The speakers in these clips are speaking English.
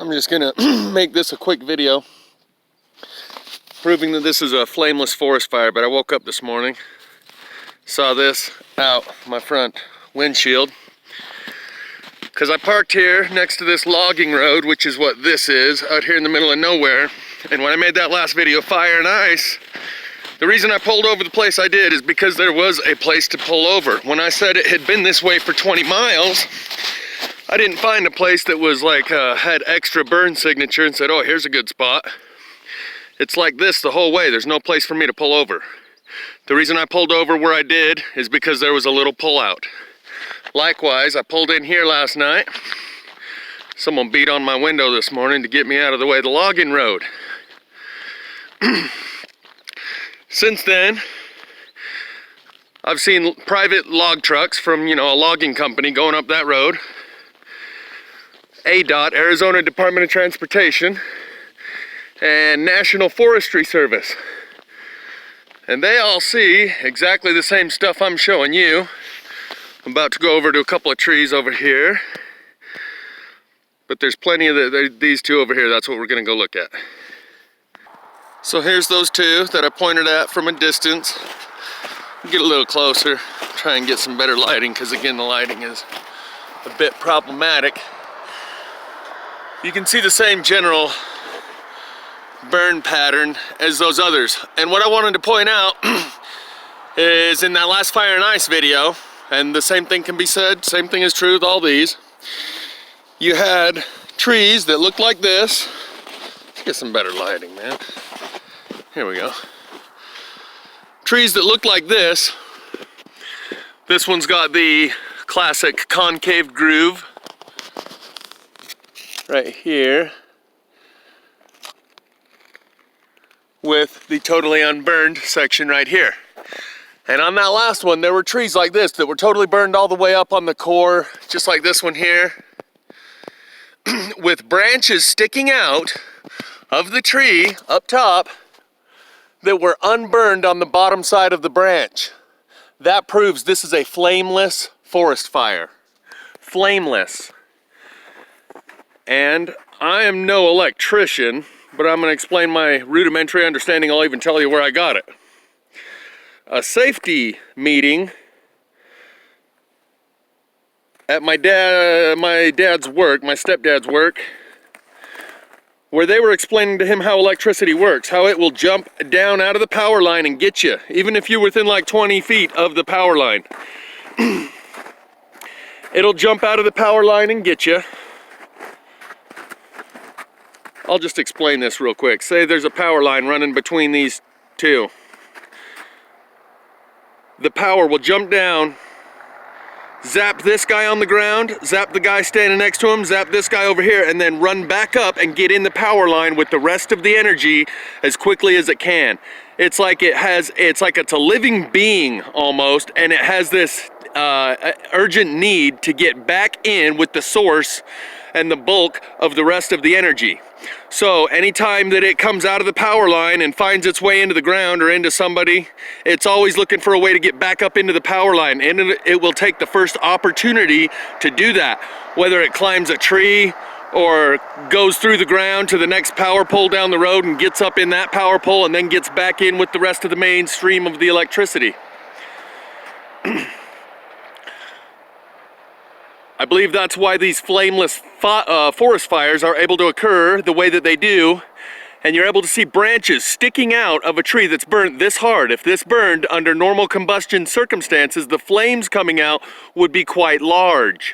I'm just gonna make this a quick video proving that this is a flameless forest fire. But I woke up this morning, saw this out my front windshield, because I parked here next to this logging road, which is what this is, out here in the middle of nowhere. And when I made that last video, Fire and Ice, the reason I pulled over the place I did is because there was a place to pull over. When I said it had been this way for 20 miles, I didn't find a place that was like, had extra burn signature and said, oh, here's a good spot. It's like this the whole way. There's no place for me to pull over. The reason I pulled over where I did is because there was a little pullout. Likewise, I pulled in here last night. Someone beat on my window this morning to get me out of the way of the logging road. Since then, I've seen private log trucks from, a logging company going up that road. ADOT, Arizona Department of Transportation, and National Forestry Service. And they all see exactly the same stuff I'm showing you. I'm about to go over to a couple of trees over here. But there's plenty of these two over here. That's what we're gonna go look at. So here's those two that I pointed at from a distance. Get a little closer, try and get some better lighting, because again, the lighting is a bit problematic. You can see the same general burn pattern as those others. And what I wanted to point out is in that last Fire and Ice video, and the same thing can be said, same thing is true with all these, you had trees that looked like this. Let's get some better lighting, man. Here we go. Trees that look like this. This one's got the classic concave groove right here, with the totally unburned section right here. And on that last one, there were trees like this that were totally burned all the way up on the core, just like this one here, with branches sticking out of the tree up top that were unburned on the bottom side of the branch. That proves this is a flameless forest fire. Flameless. And I am no electrician, but I'm going to explain my rudimentary understanding. I'll even tell you where I got it. A safety meeting at my dad's work, my stepdad's work, where they were explaining to him how electricity works, how it will jump down out of the power line and get you, even if you're within like 20 feet of the power line. It'll jump out of the power line and get you. I'll just explain this real quick. Say there's a power line running between these two. The power will jump down, zap this guy on the ground, zap the guy standing next to him, zap this guy over here, and then run back up and get in the power line with the rest of the energy as quickly as it can. It's like it's a living being almost, and it has this urgent need to get back in with the source and the bulk of the rest of the energy. So anytime that it comes out of the power line and finds its way into the ground or into somebody, it's always looking for a way to get back up into the power line, and it will take the first opportunity to do that, whether it climbs a tree or goes through the ground to the next power pole down the road and gets up in that power pole and then gets back in with the rest of the main stream of the electricity. I believe that's why these flameless forest fires are able to occur the way that they do, and you're able to see branches sticking out of a tree that's burnt this hard. If this burned under normal combustion circumstances, the flames coming out would be quite large.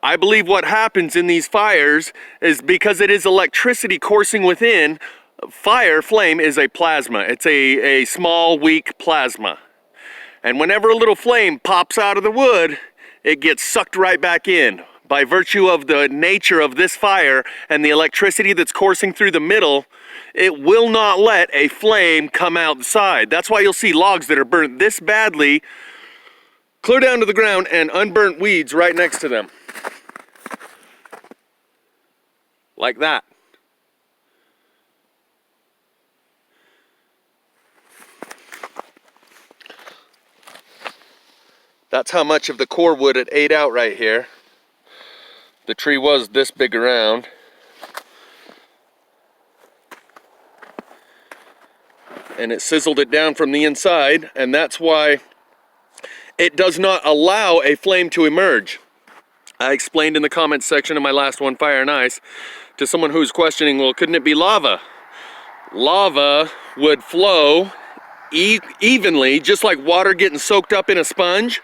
I believe what happens in these fires is because it is electricity coursing within, flame is a plasma. It's a small, weak plasma. And whenever a little flame pops out of the wood, it gets sucked right back in. By virtue of the nature of this fire and the electricity that's coursing through the middle, it will not let a flame come outside. That's why you'll see logs that are burnt this badly clear down to the ground and unburnt weeds right next to them. Like that. That's how much of the core wood it ate out right here. The tree was this big around. and it sizzled it down from the inside, and that's why it does not allow a flame to emerge. I explained in the comments section of my last one, Fire and Ice, to someone who's questioning, well, couldn't it be lava? Lava would flow evenly, just like water getting soaked up in a sponge.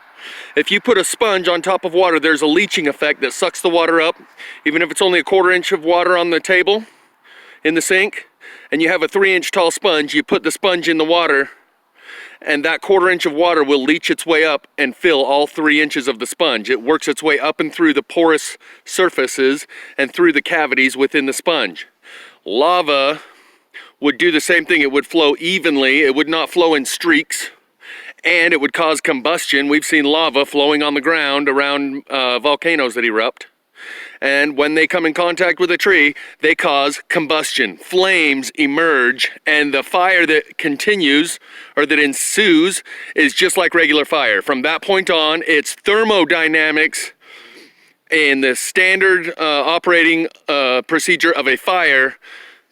If you put a sponge on top of water, there's a leaching effect that sucks the water up, even if it's only a 1/4 inch of water on the table in the sink, and you have a 3-inch tall sponge, you put the sponge in the water, and that 1/4 inch of water will leach its way up and fill all 3 inches of the sponge. It works its way up and through the porous surfaces and through the cavities within the sponge. Lava would do the same thing. It would flow evenly. It would not flow in streaks, and it would cause combustion. We've seen lava flowing on the ground around volcanoes that erupt. And when they come in contact with a tree, they cause combustion. Flames emerge, and the fire that continues, or that ensues, is just like regular fire. From that point on, it's thermodynamics and the standard operating procedure of a fire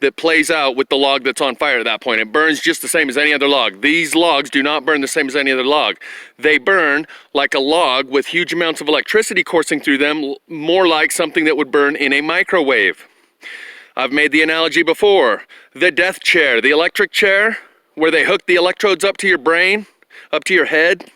that plays out with the log that's on fire at that point. It burns just the same as any other log. These logs do not burn the same as any other log. They burn like a log with huge amounts of electricity coursing through them, more like something that would burn in a microwave. I've made the analogy before. The death chair, the electric chair, where they hook the electrodes up to your brain, up to your head.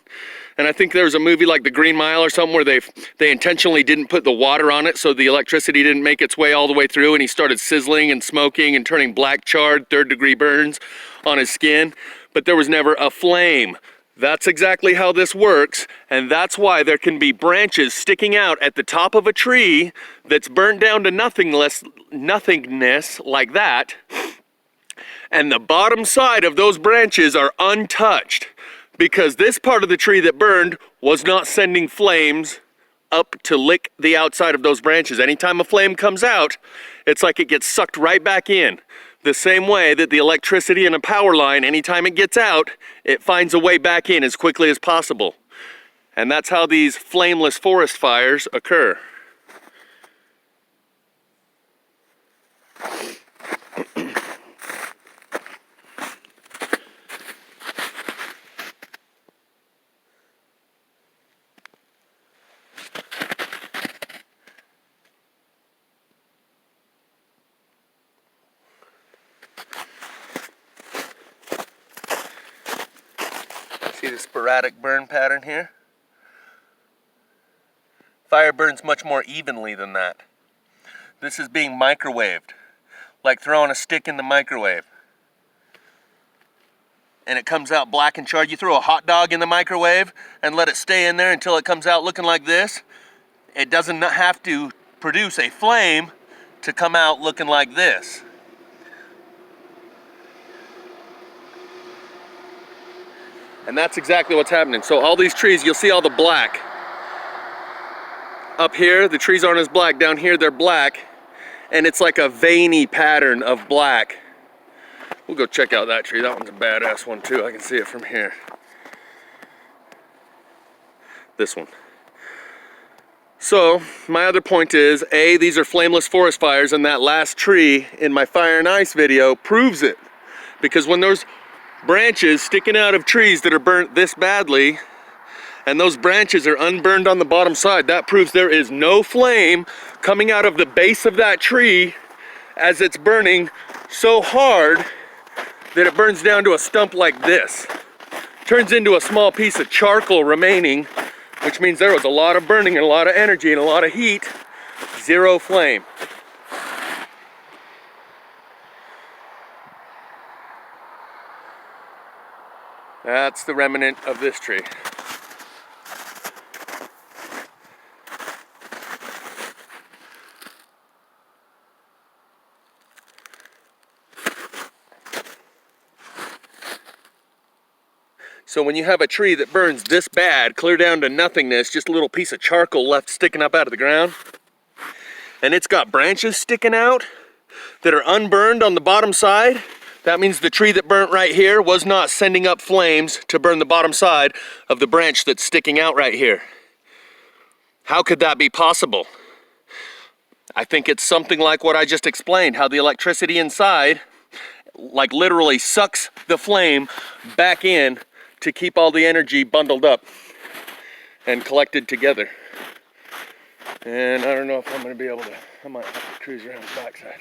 And I think there was a movie like The Green Mile or something where they intentionally didn't put the water on it so the electricity didn't make its way all the way through, and he started sizzling and smoking and turning black charred 3rd-degree burns on his skin, but there was never a flame. That's exactly how this works, and that's why there can be branches sticking out at the top of a tree that's burnt down to nothingness like that, and the bottom side of those branches are untouched, because this part of the tree that burned was not sending flames up to lick the outside of those branches. Anytime a flame comes out, it's like it gets sucked right back in. The same way that the electricity in a power line, anytime it gets out, it finds a way back in as quickly as possible. And that's how these flameless forest fires occur. See the sporadic burn pattern here? Fire burns much more evenly than that. This is being microwaved, like throwing a stick in the microwave. And it comes out black and charred. You throw a hot dog in the microwave and let it stay in there until it comes out looking like this. It doesn't have to produce a flame to come out looking like this. And that's exactly what's happening. So all these trees, you'll see all the black. Up here, the trees aren't as black. Down here, they're black. And it's like a veiny pattern of black. We'll go check out that tree. That one's a badass one too. I can see it from here. This one. So, my other point is, A, these are flameless forest fires, and that last tree in my Fire and Ice video proves it. Because when there's branches sticking out of trees that are burnt this badly, and those branches are unburned on the bottom side, that proves there is no flame coming out of the base of that tree as it's burning so hard that it burns down to a stump like this. Turns into a small piece of charcoal remaining, which means there was a lot of burning and a lot of energy and a lot of heat, zero flame. That's the remnant of this tree. So when you have a tree that burns this bad, clear down to nothingness, just a little piece of charcoal left sticking up out of the ground, and it's got branches sticking out that are unburned on the bottom side, that means the tree that burnt right here was not sending up flames to burn the bottom side of the branch that's sticking out right here. How could that be possible? I think it's something like what I just explained, how the electricity inside like literally sucks the flame back in to keep all the energy bundled up and collected together. And I don't know if I'm going to be able to, I might have to cruise around the backside.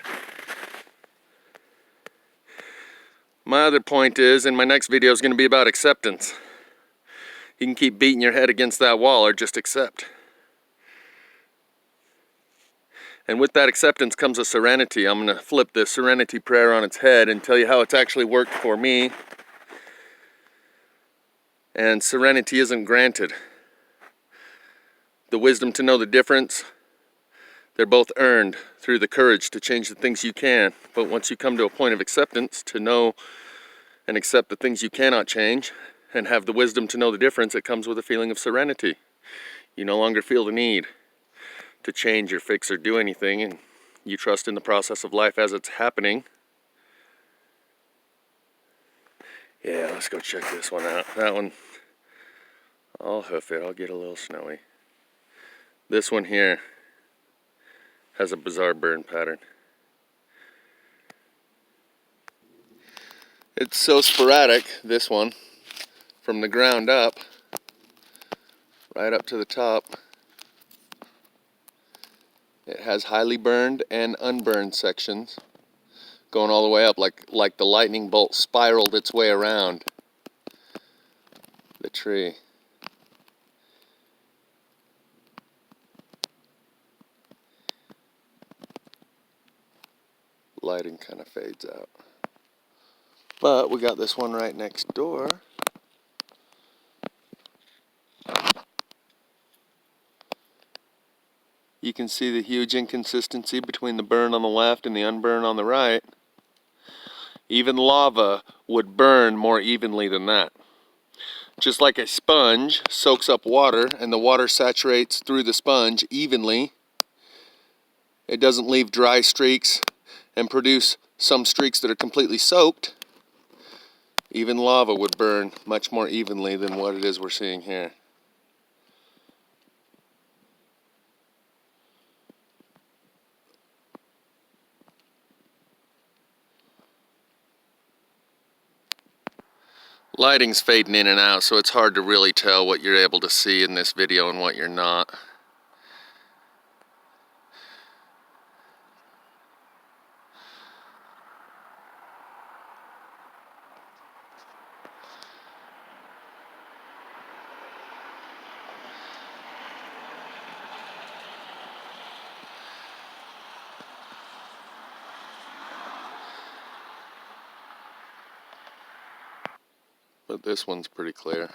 My other point is, and my next video is going to be about acceptance. You can keep beating your head against that wall or just accept. And with that acceptance comes a serenity. I'm going to flip this serenity prayer on its head and tell you how it's actually worked for me. And serenity isn't granted. The wisdom to know the difference, they're both earned through the courage to change the things you can. But once you come to a point of acceptance, to know and accept the things you cannot change, and have the wisdom to know the difference, it comes with a feeling of serenity. You no longer feel the need to change or fix or do anything, and you trust in the process of life as it's happening. Yeah, let's go check this one out. That one, I'll hoof it, I'll get a little snowy. This one here has a bizarre burn pattern. It's so sporadic, this one, from the ground up, right up to the top. It has highly burned and unburned sections going all the way up, like the lightning bolt spiraled its way around the tree. Lighting kind of fades out. But we got this one right next door. You can see the huge inconsistency between the burn on the left and the unburn on the right. Even lava would burn more evenly than that. Just like a sponge soaks up water and the water saturates through the sponge evenly, it doesn't leave dry streaks and produce some streaks that are completely soaked. Even lava would burn much more evenly than what it is we're seeing here. Lighting's fading in and out, so it's hard to really tell what you're able to see in this video and what you're not. But this one's pretty clear.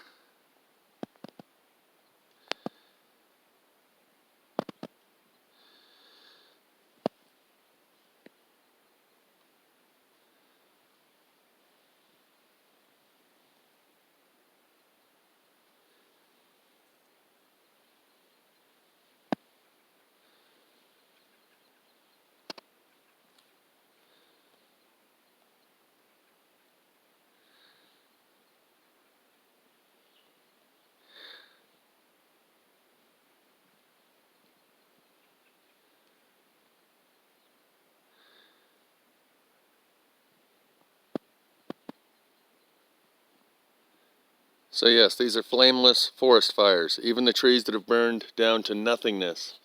So yes, these are flameless forest fires. Even the trees that have burned down to nothingness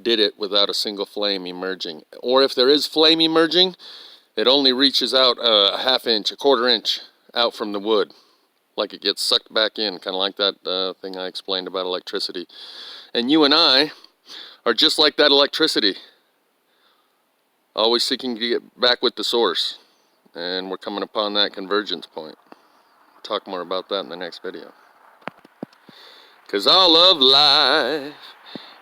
did it without a single flame emerging. Or if there is flame emerging, it only reaches out a half inch, a quarter inch out from the wood. Like it gets sucked back in, kind of like that thing I explained about electricity. And you and I are just like that electricity. Always seeking to get back with the source. And we're coming upon that convergence point. Talk more about that in the next video. 'Cause all of life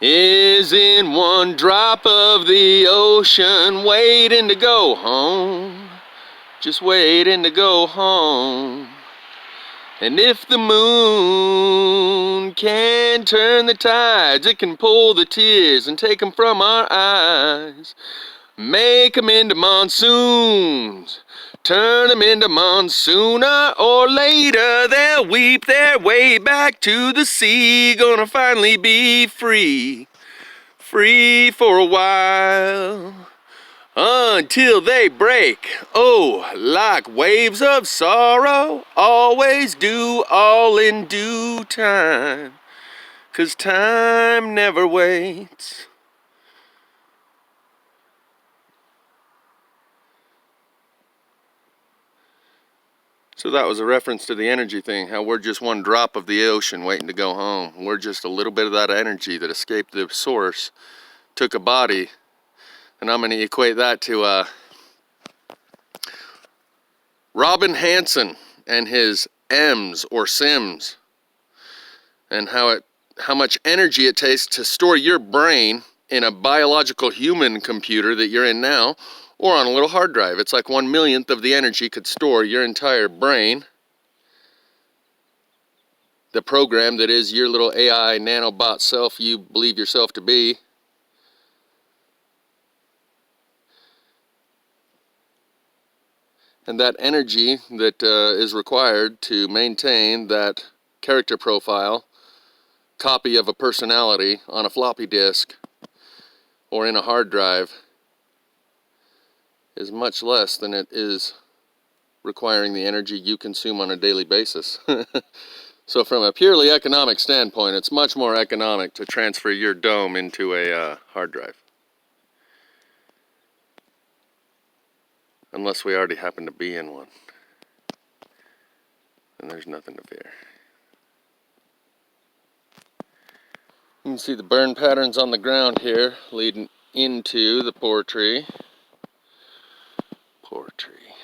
is in one drop of the ocean, waiting to go home, just waiting to go home. And if the moon can turn the tides, it can pull the tears and take them from our eyes, make them into monsoons, turn them into monsoon. Sooner or later they'll weep their way back to the sea. Gonna finally be free, free for a while. until they break. Oh, like waves of sorrow, always do, all in due time. 'Cause time never waits. So that was a reference to the energy thing, how we're just one drop of the ocean waiting to go home. We're just a little bit of that energy that escaped the source, took a body, and I'm going to equate that to Robin Hanson and his M's or Sims, and how much energy it takes to store your brain in a biological human computer that you're in now, or on a little hard drive. It's like 1/1,000,000th of the energy could store your entire brain. The program that is your little AI nanobot self you believe yourself to be. And that energy that is required to maintain that character profile, copy of a personality on a floppy disk or in a hard drive, is much less than it is requiring the energy you consume on a daily basis. So from a purely economic standpoint, it's much more economic to transfer your dome into a hard drive. Unless we already happen to be in one. And there's nothing to fear. You can see the burn patterns on the ground here leading into the poor tree. Poor tree.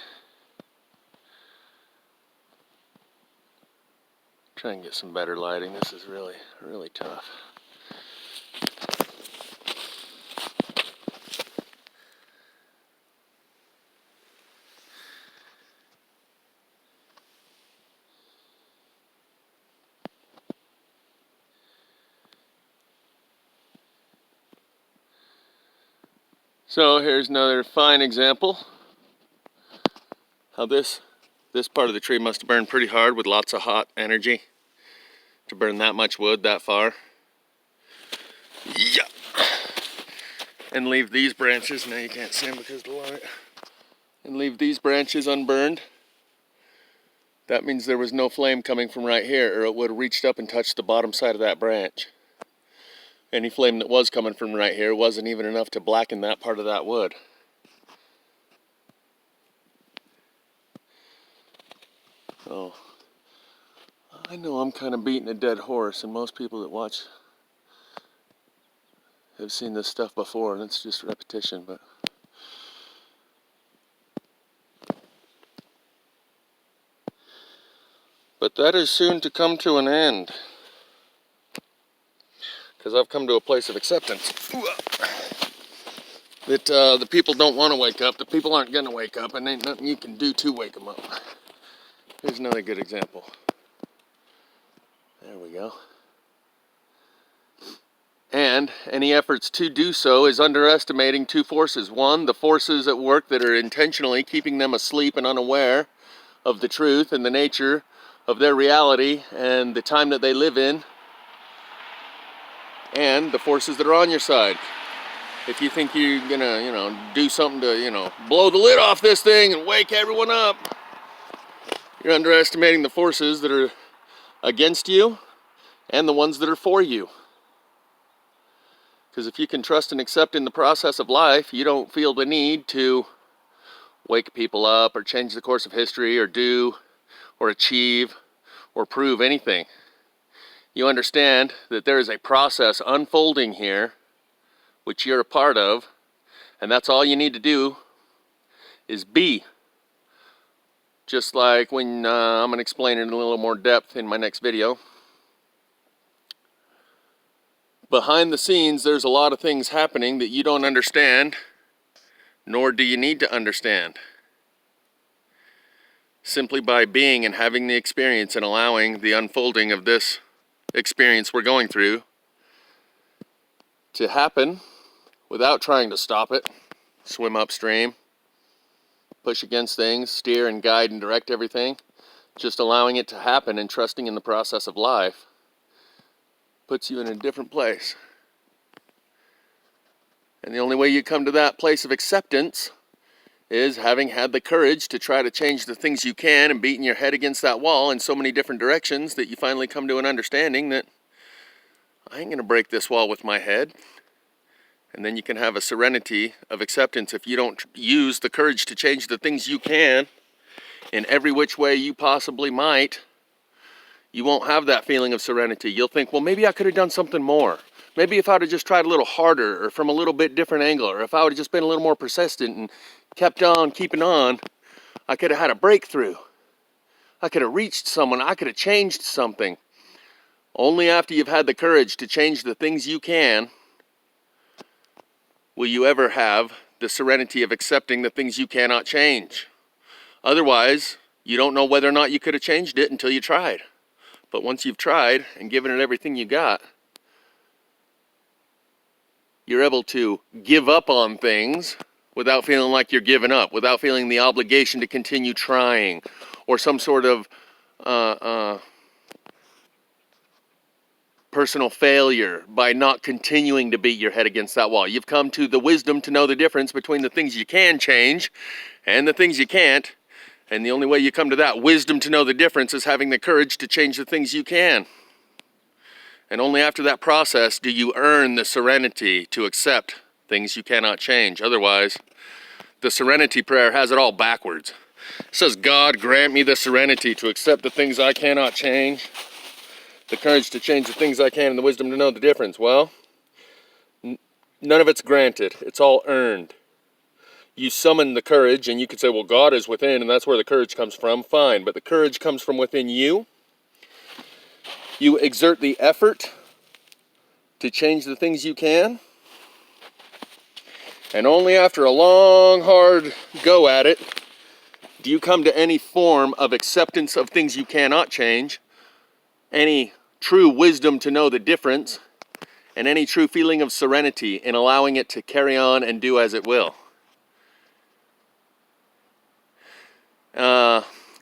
Try and get some better lighting. This is really, really tough. So here's another fine example how this part of the tree must have burned pretty hard with lots of hot energy to burn that much wood that far. Yeah. And leave these branches, now you can't see them because of the light, and leave these branches unburned. That means there was no flame coming from right here, or it would have reached up and touched the bottom side of that branch. Any flame that was coming from right here wasn't even enough to blacken that part of that wood. Oh, I know I'm kind of beating a dead horse, and most people that watch have seen this stuff before, and it's just repetition, but that is soon to come to an end, because I've come to a place of acceptance that the people don't want to wake up. The people aren't going to wake up, and ain't nothing you can do to wake them up. Here's another good example. There we go. And any efforts to do so is underestimating two forces. One, the forces at work that are intentionally keeping them asleep and unaware of the truth and the nature of their reality and the time that they live in. And the forces that are on your side. If you think you're gonna, do something to, blow the lid off this thing and wake everyone up, you're underestimating the forces that are against you and the ones that are for you. Because if you can trust and accept in the process of life, you don't feel the need to wake people up or change the course of history or do or achieve or prove anything. You understand that there is a process unfolding here, which you're a part of, and that's all you need to do is be. Just like when I'm going to explain it in a little more depth in my next video. Behind the scenes, there's a lot of things happening that you don't understand, nor do you need to understand. Simply by being and having the experience and allowing the unfolding of this experience we're going through to happen without trying to stop it, swim upstream, push against things, steer and guide and direct everything, just allowing it to happen and trusting in the process of life puts you in a different place. And the only way you come to that place of acceptance is having had the courage to try to change the things you can and beating your head against that wall in so many different directions that you finally come to an understanding that I ain't gonna break this wall with my head. And then you can have a serenity of acceptance. If you don't use the courage to change the things you can in every which way you possibly might, you won't have that feeling of serenity. You'll think, well, maybe I could have done something more. Maybe if I would have just tried a little harder or from a little bit different angle, or if I would have just been a little more persistent and kept on keeping on, I could have had a breakthrough. I could have reached someone. I could have changed something. Only after you've had the courage to change the things you can will you ever have the serenity of accepting the things you cannot change. Otherwise, you don't know whether or not you could have changed it until you tried. But once you've tried and given it everything you got, you're able to give up on things without feeling like you're giving up, without feeling the obligation to continue trying, or some sort of personal failure by not continuing to beat your head against that wall. You've come to the wisdom to know the difference between the things you can change and the things you can't. And the only way you come to that wisdom to know the difference is having the courage to change the things you can. And only after that process do you earn the serenity to accept things you cannot change. Otherwise, the serenity prayer has it all backwards. It says, God, grant me the serenity to accept the things I cannot change, the courage to change the things I can, and the wisdom to know the difference. Well, none of it's granted. It's all earned. You summon the courage, and you could say, well, God is within, and that's where the courage comes from. Fine, but the courage comes from within you. You exert the effort to change the things you can. And only after a long, hard go at it do you come to any form of acceptance of things you cannot change, any true wisdom to know the difference, and any true feeling of serenity in allowing it to carry on and do as it will.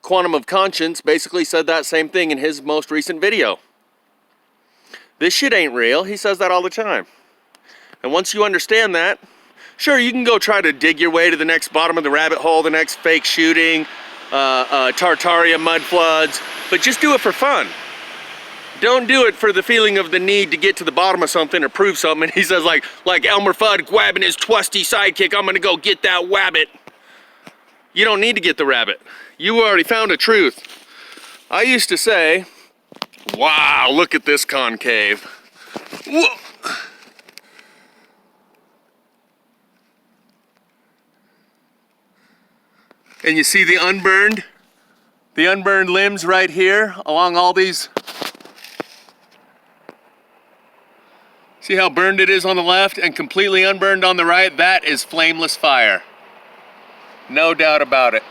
Quantum of Conscience basically said that same thing in his most recent video. This shit ain't real. He says that all the time. And once you understand that, sure, you can go try to dig your way to the next bottom of the rabbit hole, the next fake shooting, Tartaria mud floods, but just do it for fun. Don't do it for the feeling of the need to get to the bottom of something or prove something. And he says, like Elmer Fudd grabbing his trusty sidekick, I'm gonna go get that wabbit. You don't need to get the rabbit. You already found a truth. I used to say, wow, look at this concave. Whoa. And you see the unburned limbs right here along all these. See how burned it is on the left and completely unburned on the right? That is flameless fire. No doubt about it.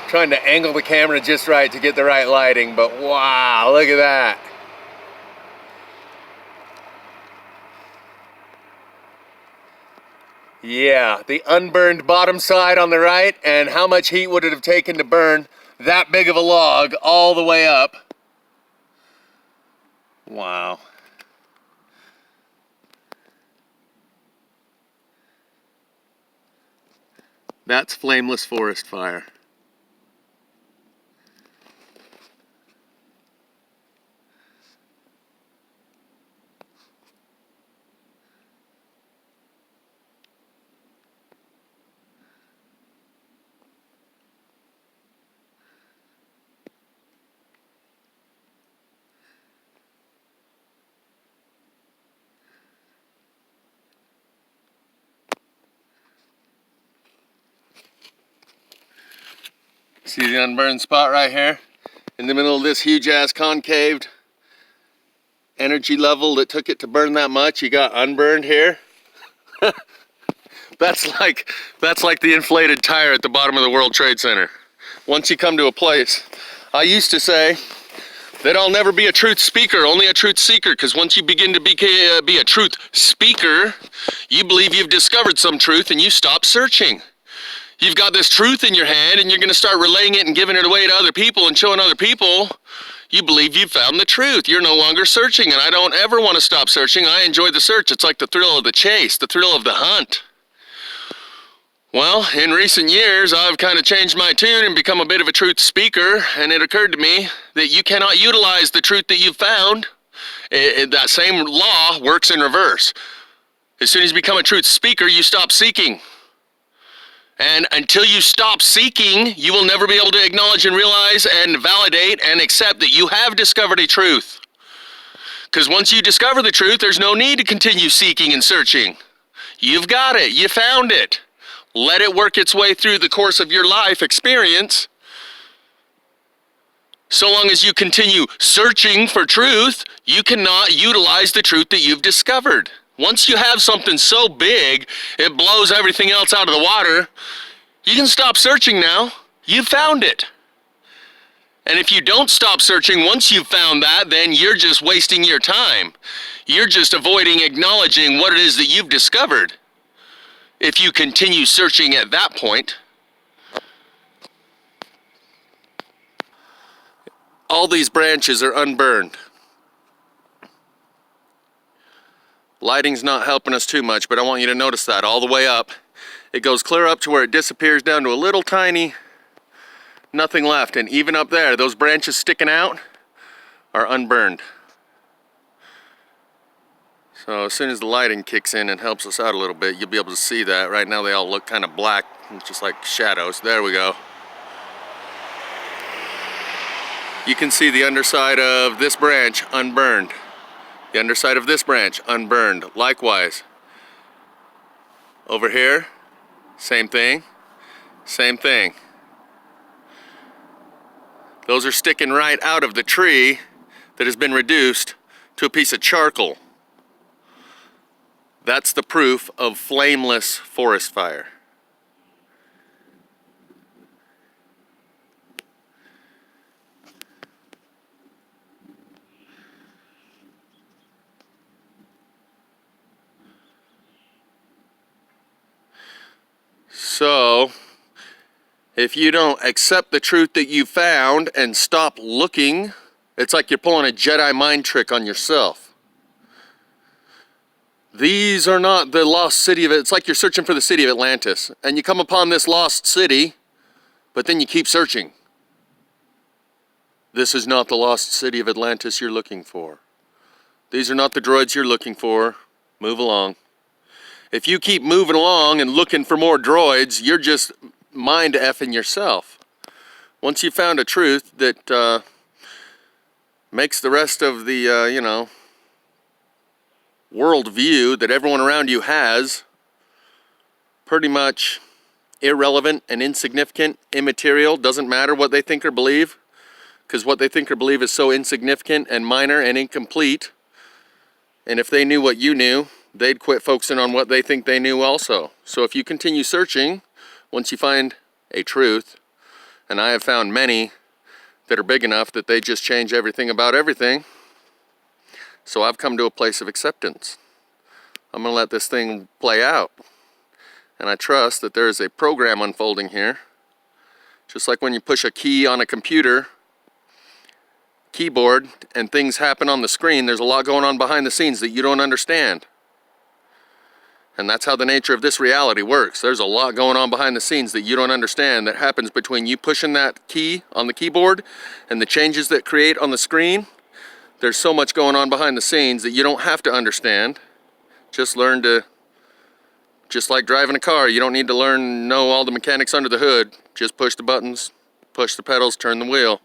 Trying to angle the camera just right to get the right lighting, but wow, look at that. Yeah, the unburned bottom side on the right, and how much heat would it have taken to burn that big of a log all the way up? Wow. That's flameless forest fire. See the unburned spot right here? In the middle of this huge ass concaved energy level that took it to burn that much, you got unburned here. That's like the inflated tire at the bottom of the World Trade Center. Once you come to a place, I used to say that I'll never be a truth speaker, only a truth seeker, because once you begin to be a truth speaker, you believe you've discovered some truth and you stop searching. You've got this truth in your hand and you're going to start relaying it and giving it away to other people and showing other people You believe you've found the truth. You're no longer searching, and I don't ever want to stop searching. I enjoy the search. It's like the thrill of the chase, the thrill of the hunt. Well, in recent years, I've kind of changed my tune and become a bit of a truth speaker, and it occurred to me that you cannot utilize the truth that you've found. That same law works in reverse. As soon as you become a truth speaker, you stop seeking. And until you stop seeking, you will never be able to acknowledge and realize and validate and accept that you have discovered a truth. Because once you discover the truth, there's no need to continue seeking and searching. You've got it. You found it. Let it work its way through the course of your life experience. So long as you continue searching for truth, you cannot utilize the truth that you've discovered. Once you have something so big, it blows everything else out of the water, you can stop searching now. You've found it. And if you don't stop searching once you've found that, then you're just wasting your time. You're just avoiding acknowledging what it is that you've discovered. If you continue searching at that point, all these branches are unburned. Lighting's not helping us too much, but I want you to notice that all the way up. It goes clear up to where it disappears down to a little tiny, nothing left. And even up there, those branches sticking out are unburned. So as soon as the lighting kicks in and helps us out a little bit, you'll be able to see that. Right now they all look kind of black, just like shadows. There we go. You can see the underside of this branch unburned. The underside of this branch unburned. Likewise, over here, same thing, same thing. Those are sticking right out of the tree that has been reduced to a piece of charcoal. That's the proof of flameless forest fire. So, if you don't accept the truth that you found and stop looking, it's like you're pulling a Jedi mind trick on yourself. These are not the lost city of it. It's like you're searching for the city of Atlantis, and you come upon this lost city, but then you keep searching. This is not the lost city of Atlantis you're looking for. These are not the droids you're looking for. Move along. If you keep moving along and looking for more droids, you're just mind effing yourself. Once you found a truth that makes the rest of the, world view that everyone around you has pretty much irrelevant and insignificant, immaterial, doesn't matter what they think or believe, because what they think or believe is so insignificant and minor and incomplete. And if they knew what you knew, they'd quit focusing on what they think they knew also. So if you continue searching, once you find a truth, and I have found many that are big enough that they just change everything about everything, so I've come to a place of acceptance. I'm going to let this thing play out. And I trust that there is a program unfolding here. Just like when you push a key on a computer keyboard and things happen on the screen, there's a lot going on behind the scenes that you don't understand. And that's how the nature of this reality works. There's a lot going on behind the scenes that you don't understand that happens between you pushing that key on the keyboard and the changes that create on the screen. There's so much going on behind the scenes that you don't have to understand. Just learn to, just like driving a car, you don't need to know all the mechanics under the hood. Just push the buttons, push the pedals, turn the wheel.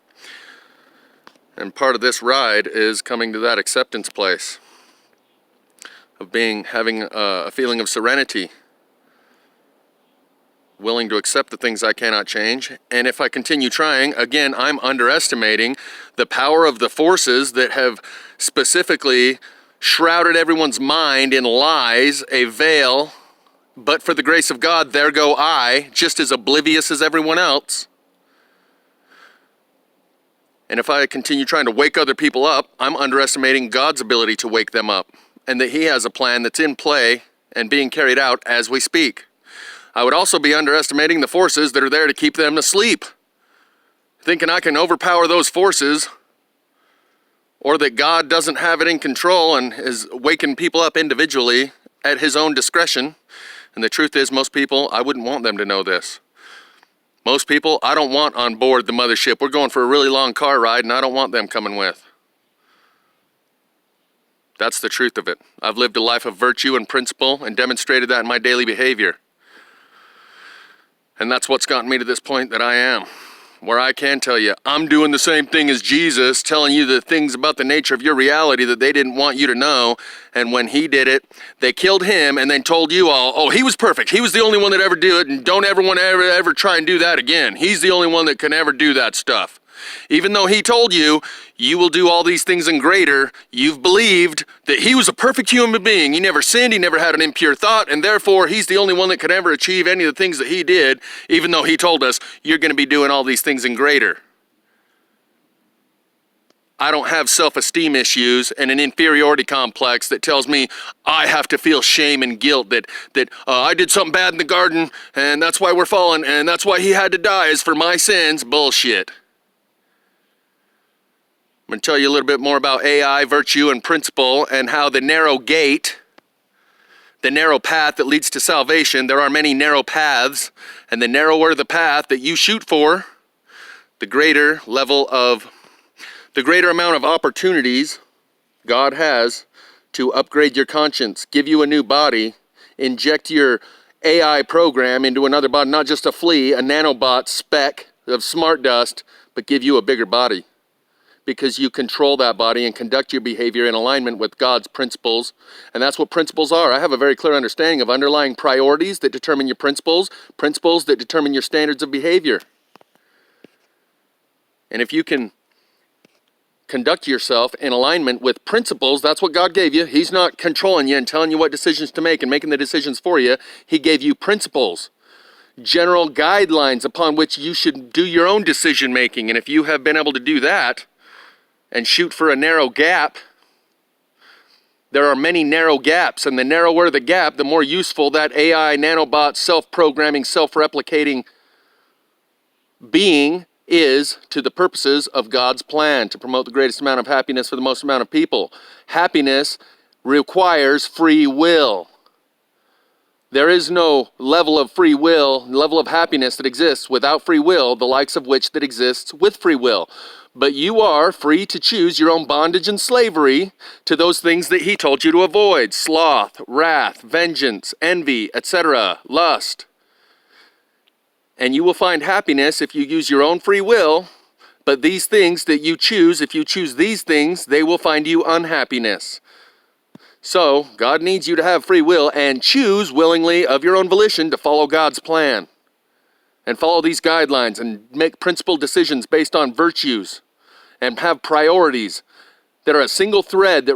And part of this ride is coming to that acceptance place of having a feeling of serenity, willing to accept the things I cannot change. And if I continue trying, again, I'm underestimating the power of the forces that have specifically shrouded everyone's mind in lies, a veil. But for the grace of God, there go I, just as oblivious as everyone else. And if I continue trying to wake other people up, I'm underestimating God's ability to wake them up, and that He has a plan that's in play and being carried out as we speak. I would also be underestimating the forces that are there to keep them asleep. Thinking I can overpower those forces or that God doesn't have it in control and is waking people up individually at his own discretion. And the truth is, most people, I wouldn't want them to know this. Most people, I don't want on board the mothership. We're going for a really long car ride, and I don't want them coming with. That's the truth of it. I've lived a life of virtue and principle and demonstrated that in my daily behavior. And that's what's gotten me to this point that I am, where I can tell you, I'm doing the same thing as Jesus, telling you the things about the nature of your reality that they didn't want you to know. And when he did it, they killed him and then told you all, oh, he was perfect. He was the only one that ever do it, and don't ever want to ever try and do that again. He's the only one that can ever do that stuff. Even though he told you, you will do all these things and greater, you've believed that he was a perfect human being. He never sinned, he never had an impure thought, and therefore he's the only one that could ever achieve any of the things that he did, even though he told us, you're going to be doing all these things and greater. I don't have self-esteem issues and an inferiority complex that tells me I have to feel shame and guilt that I did something bad in the garden, and that's why we're fallen, and that's why he had to die is for my sins. Bullshit. I'm going to tell you a little bit more about AI, virtue, and principle, and how the narrow gate, the narrow path that leads to salvation, there are many narrow paths, and the narrower the path that you shoot for, the greater amount of opportunities God has to upgrade your conscience, give you a new body, inject your AI program into another body, not just a flea, a nanobot speck of smart dust, but give you a bigger body. Because you control that body and conduct your behavior in alignment with God's principles. And that's what principles are. I have a very clear understanding of underlying priorities that determine your principles, principles that determine your standards of behavior. And if you can conduct yourself in alignment with principles, that's what God gave you. He's not controlling you and telling you what decisions to make and making the decisions for you. He gave you principles, general guidelines upon which you should do your own decision making. And if you have been able to do that, and shoot for a narrow gap, there are many narrow gaps, and the narrower the gap, the more useful that AI, nanobot, self-programming, self-replicating being is to the purposes of God's plan to promote the greatest amount of happiness for the most amount of people. Happiness requires free will. There is no level of free will, level of happiness that exists without free will, the likes of which that exists with free will. But you are free to choose your own bondage and slavery to those things that he told you to avoid: sloth, wrath, vengeance, envy, etc., lust. And you will find happiness if you use your own free will, but these things that you choose, if you choose these things, they will find you unhappiness. So, God needs you to have free will and choose willingly of your own volition to follow God's plan. And follow these guidelines and make principled decisions based on virtues and have priorities that are a single thread that